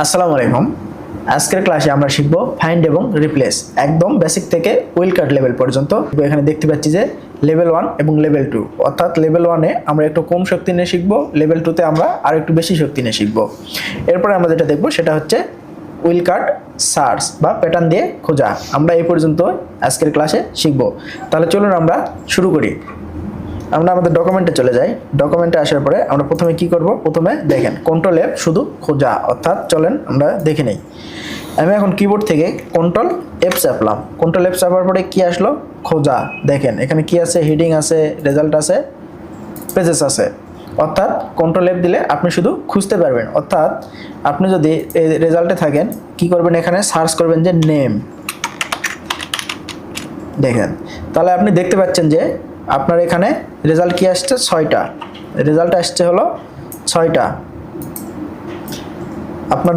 আসসালামু আলাইকুম। আজকের ক্লাসে আমরা শিখব ফাইন্ড এবং রিপ্লেস একদম বেসিক থেকে উইল কার্ড লেভেল পর্যন্ত। এখানে দেখতে পাচ্ছি যে লেভেল 1 এবং লেভেল 2, অর্থাৎ লেভেল 1-এ আমরা একটু কম শক্তি নিয়ে শিখব, লেভেল 2-তে আমরা আর একটু বেশি শক্তি নিয়ে শিখব। এরপরে আমরা যেটা দেখব সেটা হচ্ছে উইল কার্ড সার্চ বা প্যাটার্ন দিয়ে খোঁজা। আমরা এই পর্যন্ত আজকের ক্লাসে শিখব। তাহলে চলুন আমরা শুরু করি। আমরা আমাদের ডকুমেন্টে চলে যাই। ডকুমেন্টে আসার পরে আমরা প্রথমে কি করব, প্রথমে দেখেন কন্ট্রোল এফ শুধু খোঁজা, অর্থাৎ চলেন আমরা দেখে নেই। আমি এখন কিবোর্ড থেকে কন্ট্রোল এফ চাপলাম। কন্ট্রোল এফ চাপার পরে কি আসলো, খোঁজা। দেখেন এখানে কি আছে, হেডিং আছে, রেজাল্ট আছে, পেজেস আছে। অর্থাৎ কন্ট্রোল এফ দিলে আপনি শুধু খুঁজতে পারবেন। অর্থাৎ আপনি যদি রেজাল্টে থাকেন কি করবেন, এখানে সার্চ করবেন যে নেম। দেখেন তাহলে আপনি দেখতে পাচ্ছেন যে আপনার এখানে রেজাল্ট কি আসছে, 6টা রেজাল্ট আসছে, হলো 6টা। আপনার